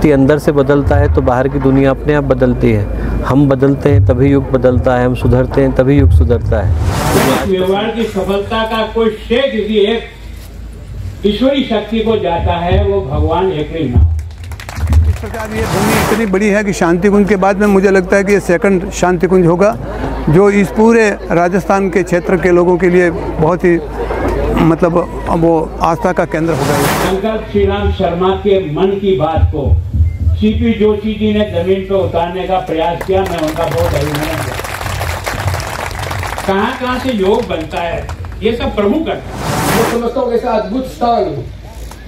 व्यक्ति अंदर से बदलता है तो बाहर की दुनिया अपने आप बदलती है। हम बदलते हैं तभी युग बदलता है, हम सुधरते हैं तभी युग सुधरता है। व्यवहार की सफलता का कोई श्रेय किसी एक ईश्वरी शक्ति को जाता है, वो भगवान एक ही नाम। इस प्रकार ये भूमि इतनी बड़ी है कि शांति कुंज के बाद में मुझे लगता है कि ये सेकंड शांति कुंज होगा, जो इस पूरे राजस्थान के क्षेत्र के लोगों के लिए बहुत ही मतलब वो आस्था का केंद्र होगा। संकल्प श्री राम शर्मा के मन की बात को सीपी जोशी जी ने जमीन पर उतारने का प्रयास किया, मैं उनका बहुत अभिनंदन करता हूं। कहां से योग बनता है ये सब प्रभु करता है। मैं समझता हूँ ऐसा अद्भुत स्थान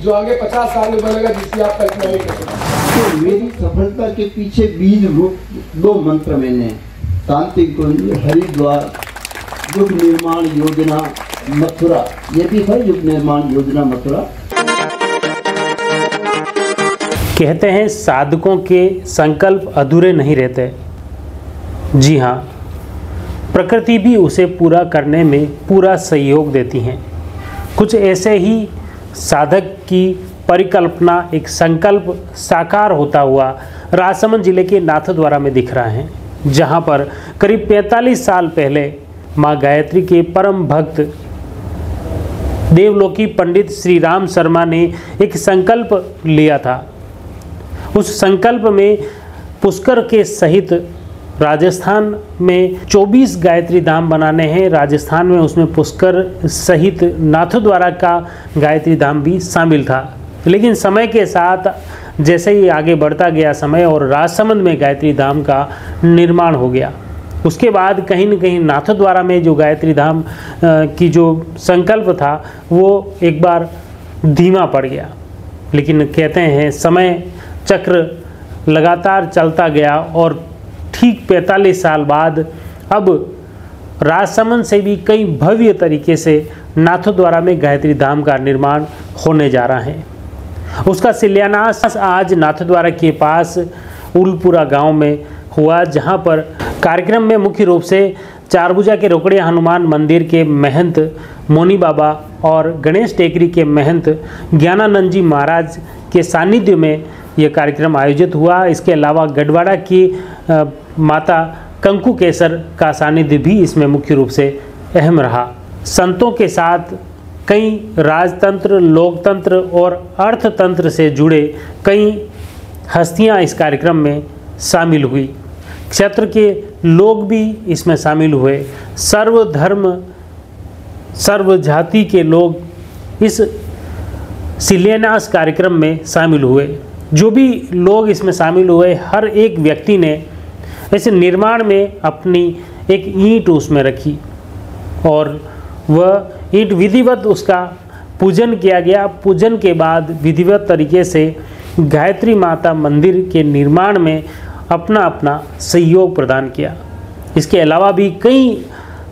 जो आगे 50 साल में बनेगा, जिसकी आप कल्पना नहीं कर सकते। तो मेरी सफलता के पीछे बीज रूप 2 मंत्र मैंने, शांति कुंज, हरिद्वार, युग निर्माण योजना मथुरा, ये भी है युग निर्माण योजना मथुरा। कहते हैं साधकों के संकल्प अधूरे नहीं रहते। जी हाँ, प्रकृति भी उसे पूरा करने में पूरा सहयोग देती है। कुछ ऐसे ही साधक की परिकल्पना, एक संकल्प साकार होता हुआ राजसमंद जिले के नाथद्वारा में दिख रहा है, जहाँ पर करीब 45 साल पहले माँ गायत्री के परम भक्त देवलोकी पंडित श्री राम शर्मा ने एक संकल्प लिया था। उस संकल्प में पुष्कर के सहित राजस्थान में 24 गायत्री धाम बनाने हैं। राजस्थान में उसमें पुष्कर सहित नाथद्वारा का गायत्री धाम भी शामिल था। लेकिन समय के साथ जैसे ही आगे बढ़ता गया समय और राजसमंद में गायत्री धाम का निर्माण हो गया, उसके बाद कहीं न कहीं नाथद्वारा में जो गायत्री धाम की जो संकल्प था वो एक बार धीमा पड़ गया। लेकिन कहते हैं समय चक्र लगातार चलता गया और ठीक 45 साल बाद अब राजसमंद से भी कई भव्य तरीके से नाथद्वारा में गायत्री धाम का निर्माण होने जा रहा है। उसका शिलान्यास आज नाथद्वारा के पास उलपुरा गांव में हुआ, जहां पर कार्यक्रम में मुख्य रूप से चारभुजा के रोकड़िया हनुमान मंदिर के महंत मोनी बाबा और गणेश टेकरी के महंत ज्ञानानंद जी महाराज के सानिध्य में यह कार्यक्रम आयोजित हुआ। इसके अलावा गढ़वाड़ा की माता कंकु केसर का सानिध्य भी इसमें मुख्य रूप से अहम रहा। संतों के साथ कई राजतंत्र, लोकतंत्र और अर्थतंत्र से जुड़े कई हस्तियां इस कार्यक्रम में शामिल हुई। क्षेत्र के लोग भी इसमें शामिल हुए। सर्व धर्म सर्व जाति के लोग इस शिलान्यास कार्यक्रम में शामिल हुए। जो भी लोग इसमें शामिल हुए, हर एक व्यक्ति ने इस निर्माण में अपनी एक ईंट उसमें रखी और वह ईंट विधिवत उसका पूजन किया गया। पूजन के बाद विधिवत तरीके से गायत्री माता मंदिर के निर्माण में अपना अपना सहयोग प्रदान किया। इसके अलावा भी कई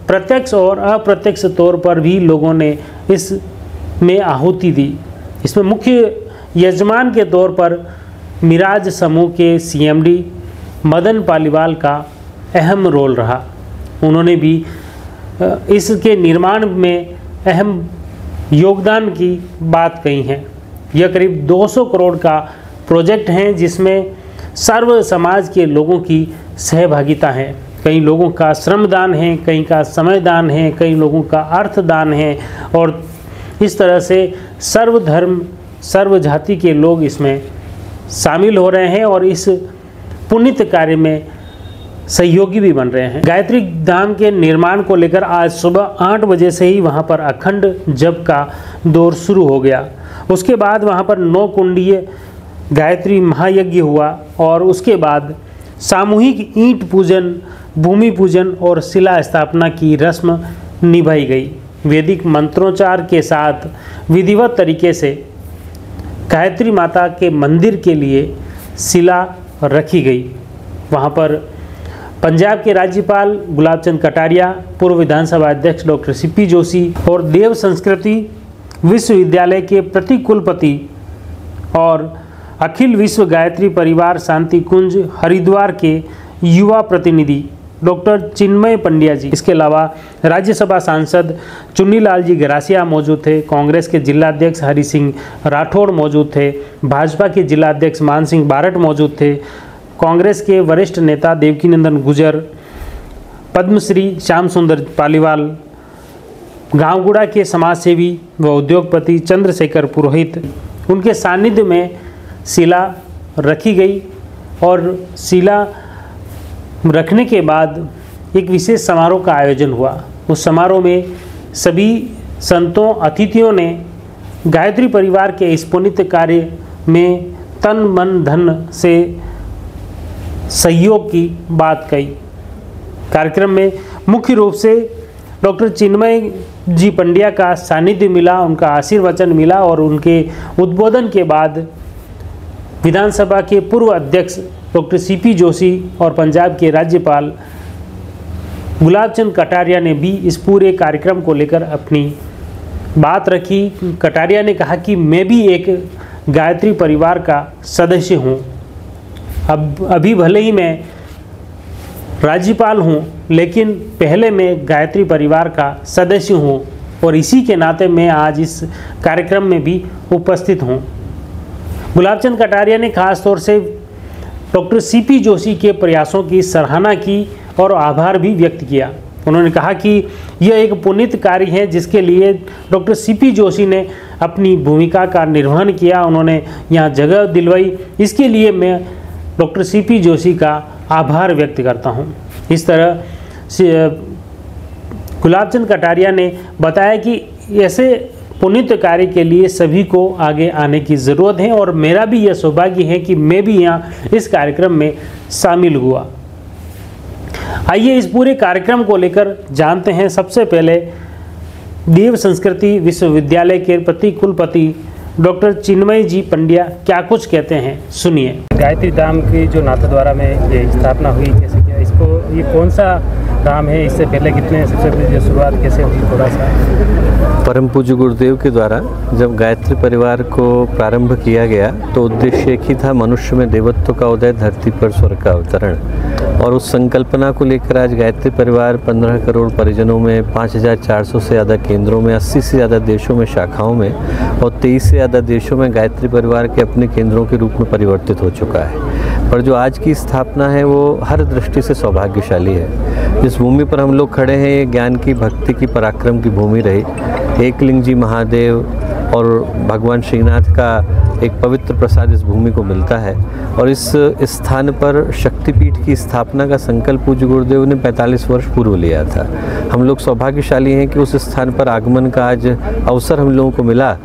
प्रत्यक्ष और अप्रत्यक्ष तौर पर भी लोगों ने इसमें आहुति दी। इसमें मुख्य यजमान के तौर पर मिराज समूह के CMD मदन पालीवाल का अहम रोल रहा। उन्होंने भी इसके निर्माण में अहम योगदान की बात कही है। यह करीब 200 करोड़ का प्रोजेक्ट है, जिसमें सर्व समाज के लोगों की सहभागिता है। कई लोगों का श्रमदान है, कई का समयदान है, कई लोगों का अर्थदान है और इस तरह से सर्व धर्म सर्व जाति के लोग इसमें शामिल हो रहे हैं और इस पुनीत कार्य में सहयोगी भी बन रहे हैं। गायत्री धाम के निर्माण को लेकर आज सुबह 8 बजे से ही वहां पर अखंड जप का दौर शुरू हो गया। उसके बाद वहां पर 9 कुंडीय गायत्री महायज्ञ हुआ और उसके बाद सामूहिक ईंट पूजन, भूमि पूजन और शिला स्थापना की रस्म निभाई गई। वैदिक मंत्रोच्चार के साथ विधिवत तरीके से गायत्री माता के मंदिर के लिए शिला रखी गई। वहाँ पर पंजाब के राज्यपाल गुलाब चंद कटारिया, पूर्व विधानसभा अध्यक्ष डॉक्टर CP जोशी और देव संस्कृति विश्वविद्यालय के प्रतिकुलपति और अखिल विश्व गायत्री परिवार शांति कुंज हरिद्वार के युवा प्रतिनिधि डॉक्टर चिन्मय पंड्या जी, इसके अलावा राज्यसभा सांसद चुन्नीलाल जी गरासिया मौजूद थे, कांग्रेस के जिलाध्यक्ष हरि सिंह राठौड़ मौजूद थे, भाजपा के जिलाध्यक्ष मान सिंह बारट मौजूद थे, कांग्रेस के वरिष्ठ नेता देवकीनंदन गुर्जर, पद्मश्री श्याम सुंदर पालीवाल, गांवगुड़ा के समाजसेवी व उद्योगपति चंद्रशेखर पुरोहित, उनके सानिध्य में शिला रखी गई और शिला रखने के बाद एक विशेष समारोह का आयोजन हुआ। उस समारोह में सभी संतों अतिथियों ने गायत्री परिवार के इस पुण्य कार्य में तन मन धन से सहयोग की बात कही। कार्यक्रम में मुख्य रूप से डॉक्टर चिन्मय जी पंड्या का सानिध्य मिला, उनका आशीर्वचन मिला और उनके उद्बोधन के बाद विधानसभा के पूर्व अध्यक्ष डॉक्टर सीपी जोशी और पंजाब के राज्यपाल गुलाबचंद कटारिया ने भी इस पूरे कार्यक्रम को लेकर अपनी बात रखी। कटारिया ने कहा कि मैं भी एक गायत्री परिवार का सदस्य हूँ। अभी भले ही मैं राज्यपाल हूँ, लेकिन पहले मैं गायत्री परिवार का सदस्य हूँ और इसी के नाते मैं आज इस कार्यक्रम में भी उपस्थित हूँ। गुलाबचंद कटारिया ने खास तौर से डॉक्टर सीपी जोशी के प्रयासों की सराहना की और आभार भी व्यक्त किया। उन्होंने कहा कि यह एक पुनीत कार्य है जिसके लिए डॉक्टर सीपी जोशी ने अपनी भूमिका का निर्वहन किया, उन्होंने यहाँ जगह दिलवाई। इसके लिए मैं डॉक्टर सीपी जोशी का आभार व्यक्त करता हूँ। इस तरह से गुलाबचंद कटारिया ने बताया कि ऐसे पुण्य कार्य के लिए सभी को आगे आने की ज़रूरत है और मेरा भी यह सौभाग्य है कि मैं भी यहाँ इस कार्यक्रम में शामिल हुआ। आइए इस पूरे कार्यक्रम को लेकर जानते हैं। सबसे पहले देव संस्कृति विश्वविद्यालय के प्रति कुलपति डॉक्टर चिन्मय जी पंड्या क्या कुछ कहते हैं, सुनिए। गायत्री धाम की जो नाथद्वारा में ये स्थापना हुई, कैसे क्या इसको, ये कौन सा धाम है, इससे पहले कितने, सबसे पहले शुरुआत कैसे हुई, थोड़ा सा। परम पूज्य गुरुदेव के द्वारा जब गायत्री परिवार को प्रारंभ किया गया तो उद्देश्य एक ही था, मनुष्य में देवत्व का उदय, धरती पर स्वर्ग का अवतरण। और उस संकल्पना को लेकर आज गायत्री परिवार 15 करोड़ परिजनों में, 5400 से ज़्यादा केंद्रों में, 80 से ज़्यादा देशों में शाखाओं में और 23 से ज़्यादा देशों में गायत्री परिवार के अपने केंद्रों के रूप में परिवर्तित हो चुका है। पर जो आज की स्थापना है वो हर दृष्टि से सौभाग्यशाली है। जिस भूमि पर हम लोग खड़े हैं ये ज्ञान की, भक्ति की, पराक्रम की भूमि रही। एकलिंग जी महादेव और भगवान श्रीनाथ का एक पवित्र प्रसाद इस भूमि को मिलता है और इस स्थान पर शक्तिपीठ की स्थापना का संकल्प पूज्य गुरुदेव ने 45 वर्ष पूर्व लिया था। हम लोग सौभाग्यशाली हैं कि उस स्थान पर आगमन का आज अवसर हम लोगों को मिला,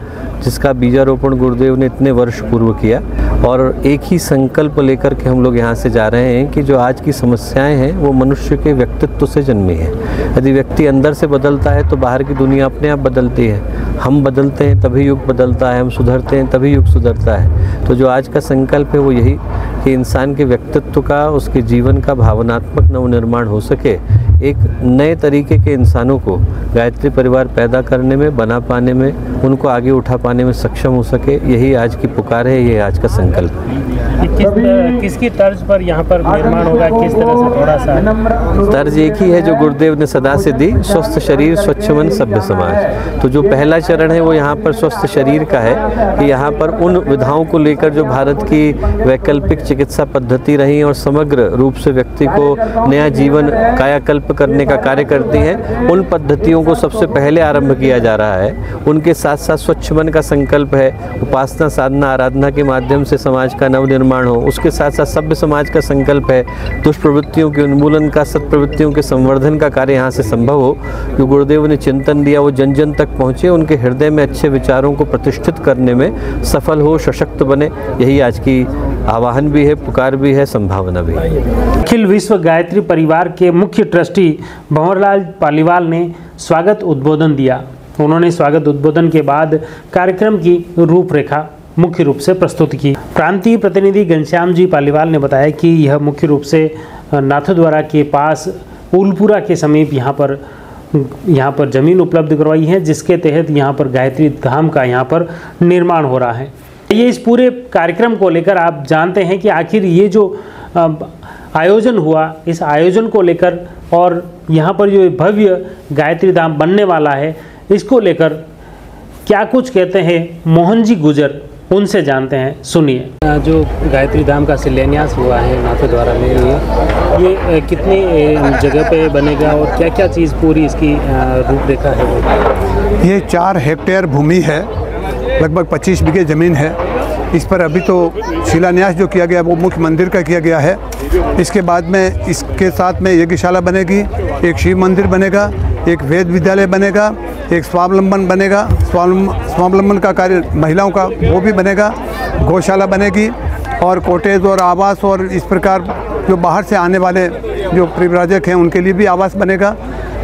जिसका बीजारोपण गुरुदेव ने इतने वर्ष पूर्व किया। और एक ही संकल्प लेकर के हम लोग यहाँ से जा रहे हैं कि जो आज की समस्याएं हैं वो मनुष्य के व्यक्तित्व से जन्मी है। यदि व्यक्ति अंदर से बदलता है तो बाहर की दुनिया अपने आप बदलती है। हम बदलते हैं तभी युग बदलता है, हम सुधरते हैं तभी युग सुधरता है। तो जो आज का संकल्प है वो यही कि इंसान के व्यक्तित्व का, उसके जीवन का भावनात्मक नवनिर्माण हो सके, एक नए तरीके के इंसानों को गायत्री परिवार पैदा करने में, बना पाने में, उनको आगे उठा पाने में सक्षम हो सके, यही आज की पुकार है, ये आज का संकल्प है। किसकी तर्ज पर यहाँ पर निर्माण होगा, किस तरह से, थोड़ा सा तर्ज एक ही है जो गुरुदेव ने सदा से दी, स्वस्थ शरीर स्वच्छ मन सभ्य समाज। तो जो पहला चरण है वो यहाँ पर स्वस्थ शरीर का है कि यहाँ पर उन विधाओं को लेकर जो भारत की वैकल्पिक चिकित्सा पद्धति रही और समग्र रूप से व्यक्ति को नया जीवन कायाकल्प करने का कार्य करती हैं, उन पद्धतियों को सबसे पहले आरंभ किया जा रहा है। उनके साथ साथ स्वच्छ मन का संकल्प है, उपासना साधना आराधना के माध्यम से समाज का नवनिर्माण हो। उसके साथ साथ सभ्य समाज का संकल्प है, दुष्प्रवृत्तियों के उन्मूलन का, सत्प्रवृत्तियों के संवर्धन का कार्य यहाँ से संभव हो। जो गुरुदेव ने चिंतन दिया वो जन जन तक पहुँचे, उनके हृदय में अच्छे विचारों को प्रतिष्ठित करने में सफल हो, सशक्त बने, यही आज की आवाहन भी है, पुकार भी है, संभावना भी है। अखिल विश्व गायत्री परिवार के मुख्य ट्रस्टी भंवरलाल पालीवाल ने स्वागत उद्बोधन दिया। उन्होंने स्वागत उद्बोधन के बाद कार्यक्रम की रूपरेखा मुख्य रूप से प्रस्तुत की। प्रांतीय प्रतिनिधि घनश्याम जी पालीवाल ने बताया कि यह मुख्य रूप से नाथद्वारा के पास उलपुरा के समीप यहाँ पर ज़मीन उपलब्ध करवाई है, जिसके तहत यहाँ पर गायत्री धाम का यहाँ पर निर्माण हो रहा है। ये इस पूरे कार्यक्रम को लेकर आप जानते हैं कि आखिर ये जो आयोजन हुआ, इस आयोजन को लेकर और यहाँ पर जो भव्य गायत्री धाम बनने वाला है, इसको लेकर क्या कुछ कहते हैं मोहन जी गुजर, उनसे जानते हैं, सुनिए। जो गायत्री धाम का शिलान्यास हुआ है नाथद्वारा में, ये कितनी जगह पे बनेगा और क्या क्या चीज़ पूरी इसकी रूपरेखा है? ये 4 हेक्टेयर भूमि है, लगभग 25 बीघे ज़मीन है। इस पर अभी तो शिलान्यास जो किया गया वो मुख्य मंदिर का किया गया है। इसके बाद में इसके साथ में यज्ञशाला बनेगी, एक शिव मंदिर बनेगा, एक वेद विद्यालय बनेगा, एक स्वावलंबन बनेगा, स्वावलंबन का कार्य महिलाओं का वो भी बनेगा, गौशाला बनेगी और कॉटेज और आवास और इस प्रकार जो बाहर से आने वाले जो परिव्राजक हैं उनके लिए भी आवास बनेगा।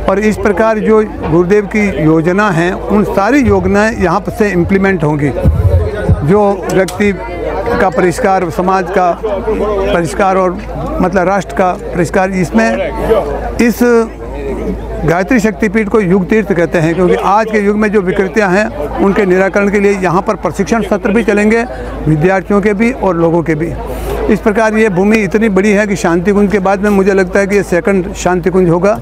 और इस प्रकार जो गुरुदेव की योजना हैं उन सारी योजनाएं यहाँ पर से इम्प्लीमेंट होंगी। जो व्यक्ति का परिष्कार, समाज का परिष्कार और मतलब राष्ट्र का परिष्कार, इसमें इस गायत्री शक्तिपीठ को युग तीर्थ कहते हैं, क्योंकि आज के युग में जो विकृतियां हैं उनके निराकरण के लिए यहाँ पर प्रशिक्षण सत्र भी चलेंगे, विद्यार्थियों के भी और लोगों के भी। इस प्रकार ये भूमि इतनी बड़ी है कि शांति कुंज के बाद में मुझे लगता है कि ये सेकंड शांति कुंज होगा,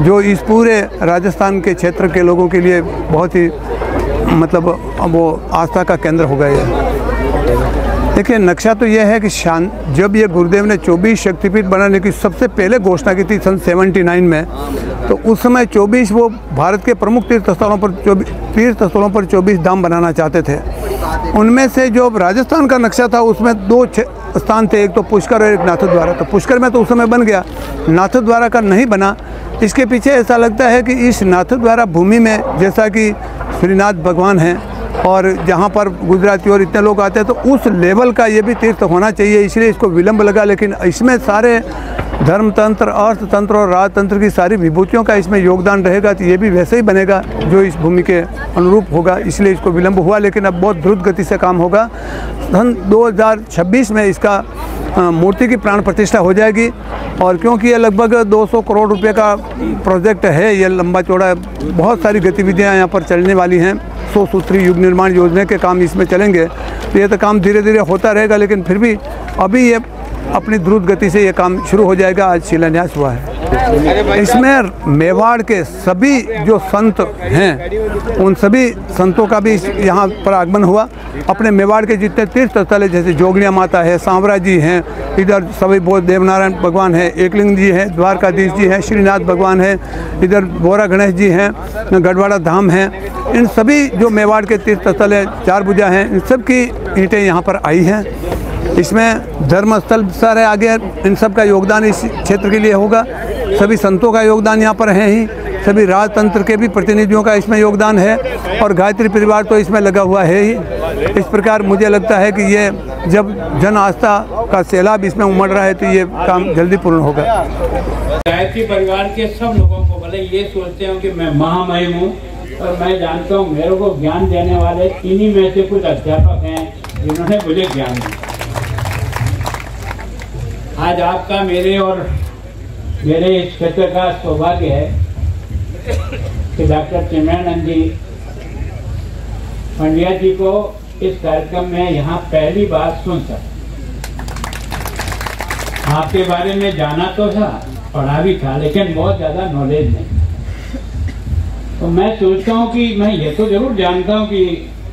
जो इस पूरे राजस्थान के क्षेत्र के लोगों के लिए बहुत ही मतलब वो आस्था का केंद्र होगा ये। देखिए, नक्शा तो यह है कि जब ये गुरुदेव ने 24 शक्तिपीठ बनाने की सबसे पहले घोषणा की थी सन 79 में, तो उस समय 24 वो भारत के प्रमुख तीर्थ स्थलों पर 24 धाम बनाना चाहते थे। उनमें से जो राजस्थान का नक्शा था उसमें 2 स्थान थे, एक तो पुष्कर और एक नाथद्वारा। तो पुष्कर में तो उस समय बन गया, नाथद्वारा का नहीं बना। इसके पीछे ऐसा लगता है कि इस नाथद्वारा भूमि में जैसा कि श्रीनाथ भगवान हैं और जहाँ पर गुजराती और इतने लोग आते हैं, तो उस लेवल का ये भी तीर्थ होना चाहिए, इसलिए इसको विलंब लगा। लेकिन इसमें सारे धर्मतंत्र, अर्थतंत्र और राजतंत्र की सारी विभूतियों का इसमें योगदान रहेगा, तो ये भी वैसे ही बनेगा जो इस भूमि के अनुरूप होगा, इसलिए इसको विलंब हुआ। लेकिन अब बहुत द्रुत गति से काम होगा। सन 2026 में इसका मूर्ति की प्राण प्रतिष्ठा हो जाएगी। और क्योंकि ये लगभग 200 करोड़ रुपए का प्रोजेक्ट है, ये लंबा चौड़ा है, बहुत सारी गतिविधियाँ यहाँ पर चलने वाली हैं। 100 सूत्री युग निर्माण योजना के काम इसमें चलेंगे, तो ये तो काम धीरे धीरे होता रहेगा, लेकिन फिर भी अभी ये अपनी द्रुत गति से ये काम शुरू हो जाएगा। आज शिलान्यास हुआ है। इसमें मेवाड़ के सभी जो संत हैं उन सभी संतों का भी यहाँ पर आगमन हुआ। अपने मेवाड़ के जितने तीर्थ स्थल है, जैसे जोगनिया माता है, सांवरा जी हैं, इधर सभी बहुत देवनारायण भगवान है, एकलिंग जी हैं, द्वारकाधीश जी हैं, श्रीनाथ भगवान हैं, इधर बोरा गणेश जी हैं, गढ़वाड़ा धाम हैं, इन सभी जो मेवाड़ के तीर्थ स्थल है, 4 भुजा हैं, इन सब की ईंटें यहाँ पर आई हैं। इसमें धर्मस्थल सारे आगे, इन सब का योगदान इस क्षेत्र के लिए होगा। सभी संतों का योगदान यहाँ पर है ही, सभी राजतंत्र के भी प्रतिनिधियों का इसमें योगदान है और गायत्री परिवार तो इसमें लगा हुआ है ही। इस प्रकार मुझे लगता है कि ये जब जन आस्था का सैलाब इसमें उमड़ रहा है तो ये काम जल्दी पूर्ण होगा। गायत्री परिवार के सब लोगों को भले ये सोचते हो कि मैं महामहिम हूँ, और मैं जानता हूँ मेरे को ज्ञान देने वाले इन्हीं में से कुछ अध्यापक हैं जिन्होंने मुझे ज्ञान दिया। आज आपका मेरे और मेरे इस क्षेत्र का सौभाग्य है कि डॉक्टर चिन्मयानंद जी पंड्या जी को इस कार्यक्रम में यहाँ पहली बार सुन सकते। आपके बारे में जाना तो था, पढ़ा भी था, लेकिन बहुत ज़्यादा नॉलेज नहीं। तो मैं सोचता हूँ कि मैं ये तो जरूर जानता हूँ कि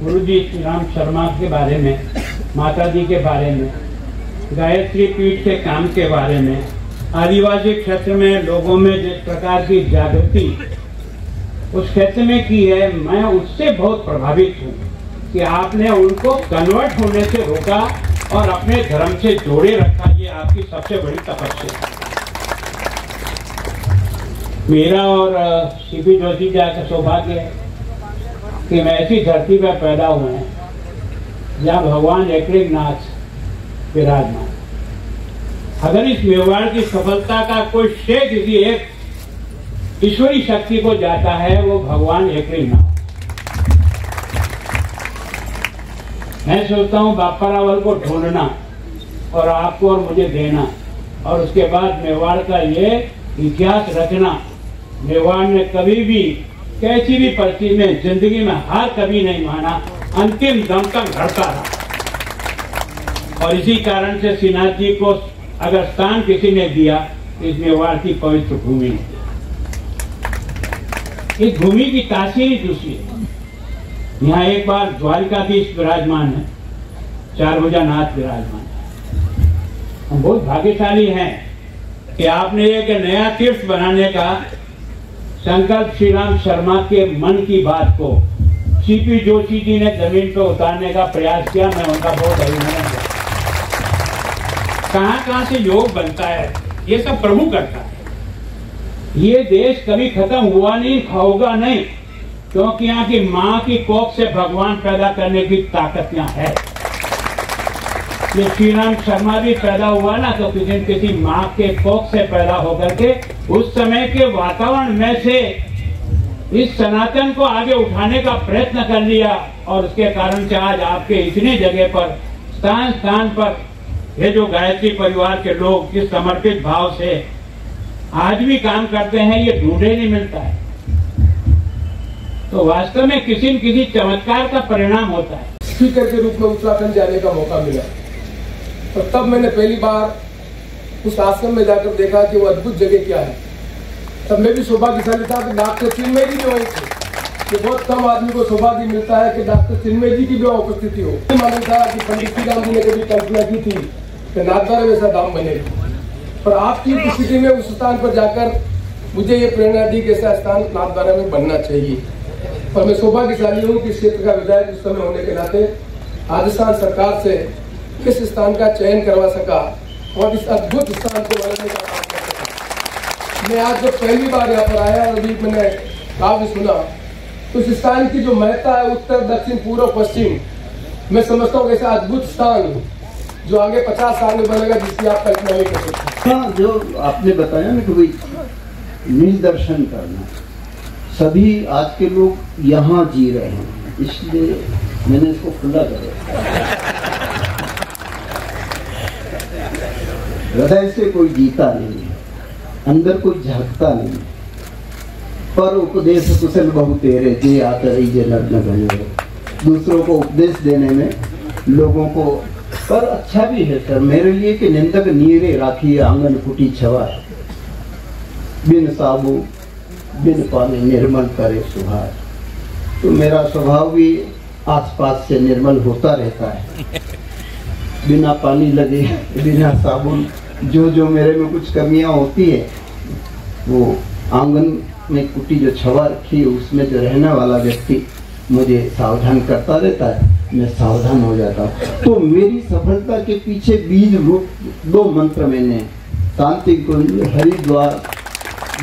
गुरु जी श्री राम शर्मा के बारे में, माता जी के बारे में, गायत्री पीठ के काम के बारे में, आदिवासी क्षेत्र में लोगों में जिस प्रकार की जागृति उस क्षेत्र में की है, मैं उससे बहुत प्रभावित हूँ कि आपने उनको कन्वर्ट होने से रोका और अपने धर्म से जोड़े रखा। ये आपकी सबसे बड़ी तपस्या है। मेरा और सीपी जोशी जी का सौभाग्य है कि मैं ऐसी धरती पर पैदा हुए हैं जहाँ भगवान एकलिंगनाथ विराजमान। अगर इस मेवाड़ की सफलता का कोई श्रेय किसी एक ईश्वरी शक्ति को जाता है, वो भगवान एकलिंगनाथ। मैं सोचता हूँ बापा रावल को ढूंढना और आपको और मुझे देना, और उसके बाद मेवाड़ का ये इतिहास रचना। मेवाड़ ने कभी भी कैसी भी परिस्थिति में जिंदगी में हार कभी नहीं माना, अंतिम दम तक लड़ता रहा। और इसी कारण से श्रीनाथ जी को अगर स्थान किसी ने दिया इस मेवाड़ की पवित्र भूमि ने। इस भूमि की तासीर ही दूसरी है। यहाँ एक बार द्वारिकाधीश विराजमान है, चारभुजानाथ विराजमान है। हम बहुत भाग्यशाली हैं कि आपने एक नया तीर्थ बनाने का संकल्प श्री राम शर्मा के मन की बात को सीपी जोशी जी ने जमीन पर उतारने का प्रयास किया। मैं उनका बहुत अभिनंदन करता हूं। कहां से योग बनता है ये सब प्रभु करता है। ये देश कभी खत्म हुआ नहीं, होगा नहीं, क्योंकि यहाँ की माँ की कोख से भगवान पैदा करने की ताकत यहाँ है। ये श्री राम शर्मा भी पैदा हुआ ना तो किसी माँ के कोख से पैदा होकर के उस समय के वातावरण में से इस सनातन को आगे उठाने का प्रयत्न कर लिया, और उसके कारण से आज आपके इतने जगह पर स्थान स्थान पर ये जो गायत्री परिवार के लोग जिस समर्पित भाव से आज भी काम करते हैं, ये ढूंढे नहीं मिलता है। तो वास्तव में किसी न किसी चमत्कार का परिणाम होता है। स्पीकर के रूप में उत्तराखंड जाने का मौका मिला, और तब मैंने पहली बार उस आश्रम में जाकर देखा कि वो अद्भुत जगह क्या है। तब मैं भी सौभाग्यशाली था कि डॉक्टर चिन्मय जी भी वहीं थे। कि बहुत कम आदमी को सौभाग्य मिलता है कि डॉक्टर चिन्मय जी की भी उपस्थिति हो। मालूम था कि पंडित श्री राम जी ने कभी कल्पना की थी कि नाथद्वारा वैसा धाम बनेगा, पर आपकी उपस्थिति में उस स्थान पर जाकर मुझे ये प्रेरणा दी कि ऐसा स्थान नाथद्वारा में बनना चाहिए। और मैं सौभाग्यशाली हूँ कि क्षेत्र का विधायक उस समय होने के नाते राजस्थान सरकार से किस स्थान का चयन करवा सका और इस अद्भुत स्थान को बनाने का काम कर सका। मैं आज जब पहली बार यहाँ पर आया और अभी मैंने काव्य सुना तो इस स्थान की जो महत्ता है उत्तर दक्षिण पूर्व पश्चिम, मैं समझता हूँ ऐसा अद्भुत स्थान जो आगे 50 साल में बनेगा जिसकी आप कल्पना नहीं कर सकते। हाँ, जो आपने बताया ना कि भाई निदर्शन करना, सभी आज के लोग यहाँ जी रहे हैं, इसलिए मैंने इसको खुला कर हृदय से कोई जीता नहीं है, अंदर कोई झांकता नहीं है। पर उपदेश कुशल बहु तेरे जे आतरी जे लग्न बने। दूसरों को उपदेश देने में लोगों को, पर अच्छा भी है सर मेरे लिए कि निंदक नीरे राखी आंगन कुटी छवा, बिन साबु बिन पानी निर्मल करे सुभार। तो मेरा स्वभाव भी आसपास से निर्मल होता रहता है, बिना पानी लगे बिना साबुन, जो मेरे में कुछ कमियां होती है वो आंगन में कुटी जो छवा रखी है उसमें जो रहने वाला व्यक्ति मुझे सावधान करता रहता है, मैं सावधान हो जाता हूँ। तो मेरी सफलता के पीछे बीज रूप 2 मंत्र मैंने, शांति कुंज हरिद्वार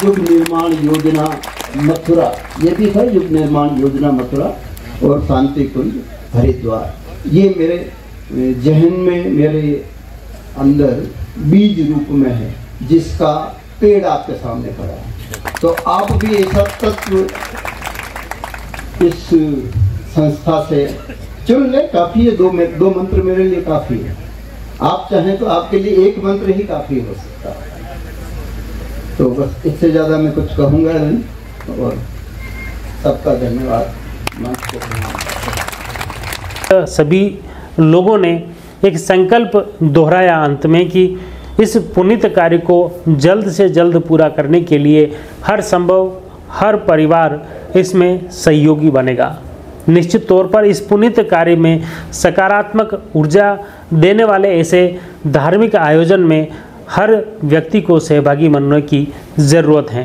युग निर्माण योजना मथुरा, ये भी था युग निर्माण योजना मथुरा, और शांति कुंज हरिद्वार, ये मेरे जहन में मेरे अंदर बीज रूप में है जिसका पेड़ आपके सामने खड़ा है। तो आप भी ऐसा तत्व इस संस्था से चुन ले, काफी है। 2 मंत्र मेरे लिए काफी है। आप चाहें तो आपके लिए 1 मंत्र ही काफी हो सकता है। तो बस इससे ज्यादा मैं कुछ कहूंगा नहीं, और सबका धन्यवाद। सभी लोगों ने एक संकल्प दोहराया अंत में कि इस पुनीत कार्य को जल्द से जल्द पूरा करने के लिए हर संभव हर परिवार इसमें सहयोगी बनेगा। निश्चित तौर पर इस पुनीत कार्य में सकारात्मक ऊर्जा देने वाले ऐसे धार्मिक आयोजन में हर व्यक्ति को सहभागी बनने की ज़रूरत है।